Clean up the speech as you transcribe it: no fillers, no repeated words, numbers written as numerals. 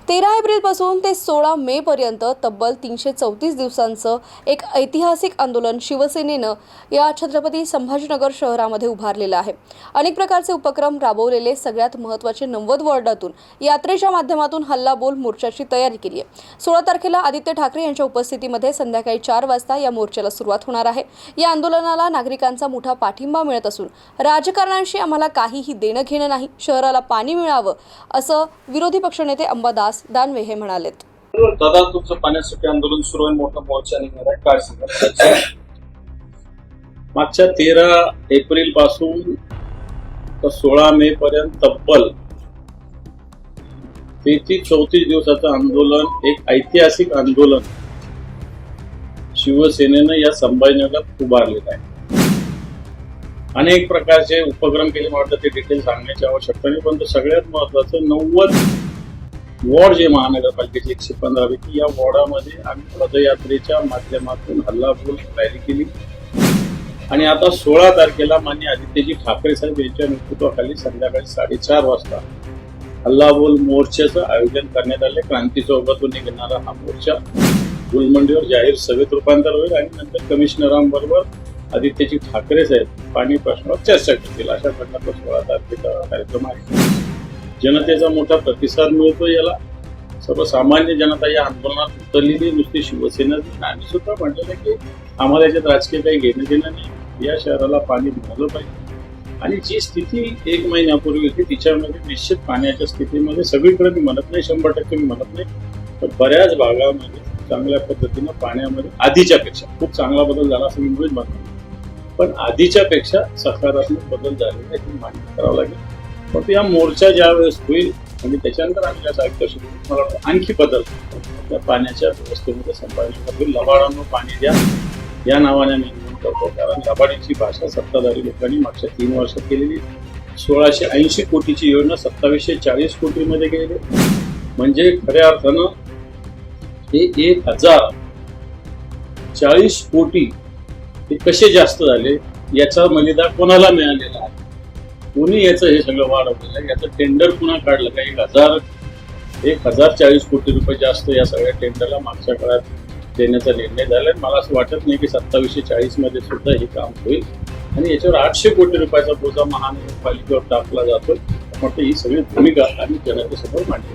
13 एप्रिलपासून ते 16 मे पर्यंत तब्बल 334 दिवसांचं एक ऐतिहासिक आंदोलन शिवसेनेनं या छत्रपती संभाजीनगर शहरामध्ये उभारलेलं आहे। अनेक प्रकारचे उपक्रम राबवलेले सगळ्यात महत्त्वाचे 90 वॉर्डातून यात्रेच्या माध्यमातून हल्लाबोल मोर्चाची तयारी केली आहे। 16 तारखेला आदित्य ठाकरे यांच्या उपस्थितीमध्ये संध्याकाळी 4 वाजता या मोर्चाला सुरुवात होणार आहे। या आंदोलनाला नागरिकांचा मोठा पाठिंबा मिळत असून राजकारणाशी आम्हाला काहीही देणं घेणं नाही, शहराला पाणी मिळावं असं विरोधी पक्षनेते अंबादास दानवे हे म्हणालेत। दादा, तुमचं पाण्यासाठी आंदोलन सुरू आहे, मोठा मोर्चा निघणार आहे, काय सांगा? मागच्या 13 एप्रिल पासून तर 16 मे पर्यंत तब्बल 33-34 दिवसाचं आंदोलन, एक ऐतिहासिक आंदोलन शिवसेनेनं या संभाजीनगरात उभारलेलं आहे। अनेक प्रकारचे उपक्रम केले, मला वाटतं ते डिटेल सांगण्याची आवश्यकता नाही, पण सगळ्यात महत्वाचं 90 वॉर्ड जे महानगरपालिकेचे 115 पैकी या वॉर्डामध्ये आम्ही पदयात्रेच्या माध्यमातून हल्लाबोल रॅली केली आणि आता 16 तारखेला माननीय आदित्यजी ठाकरे साहेब यांच्या नेतृत्वाखाली संध्याकाळी 4:30 वाजता हल्लाबोल मोर्चाचं आयोजन करण्यात आले। क्रांती चौकातून निघणारा हा मोर्चा गुलमंडीवर जाहीर सभेत रूपांतर होईल आणि नंतर कमिशनरांबरोबर आदित्यजी ठाकरे साहेब पाणी प्रश्नावर चर्चा करतील, अशा प्रकारचा 16 तारखेचा कार्यक्रम आहे। जनतेचा मोठा प्रतिसाद मिळतो याला। सर्वसामान्य जनता या आंदोलनात उतरलेली, नुसती शिवसेना आम्ही सुद्धा म्हटलेलं की आम्हाला याच्यात राजकीय काही घेणं देणं नाही, या शहराला पाणी मिळालं पाहिजे। आणि जी स्थिती 1 महिन्यापूर्वी होती तिच्यामध्ये निश्चित पाण्याच्या स्थितीमध्ये सगळीकडे मी म्हणत नाही, 100% मी म्हणत नाही, तर बऱ्याच भागामध्ये चांगल्या पद्धतीनं पाण्यामध्ये आधीच्या पेक्षा खूप चांगला बदल झाला असं मी मुळीच म्हणत नाही, पण आधीच्या पेक्षा सकारात्मक बदल झालेला आहे हे मान्य करावं लागेल। पण या मोर्चा ज्या वेळेस होईल आणि त्याच्यानंतर आम्ही त्याचा आयुक्त मला वाटतं आणखी बदल त्या पाण्याच्या व्यवस्थेमध्ये संभाजीनगर होईल। लबाडांना पाणी द्या या नावाने आम्ही आंदोलन करतो, कारण लबाडीची भाषा सत्ताधारी लोकांनी मागच्या 3 वर्षात केलेली। 1680 कोटीची योजना 2740 कोटीमध्ये गेली, म्हणजे खऱ्या अर्थानं हे 1040 कोटी हे कसे जास्त झाले याचा मलिदा कोणाला मिळालेला आहे, कोणी याचं हे सगळं वाढवलेलं आहे, याचं टेंडर पुन्हा काढलं का 1040 कोटी रुपये जास्त या सगळ्या टेंडरला मागच्या काळात देण्याचा निर्णय झाला। मला असं वाटत नाही की 2740 मध्ये सुद्धा हे काम होईल आणि याच्यावर 800 कोटी रुपयाचा बोजा महानगरपालिकेवर टाकला जातो। म्हटलं ही सगळी भूमिका आम्ही जनतेसमोर मांडली।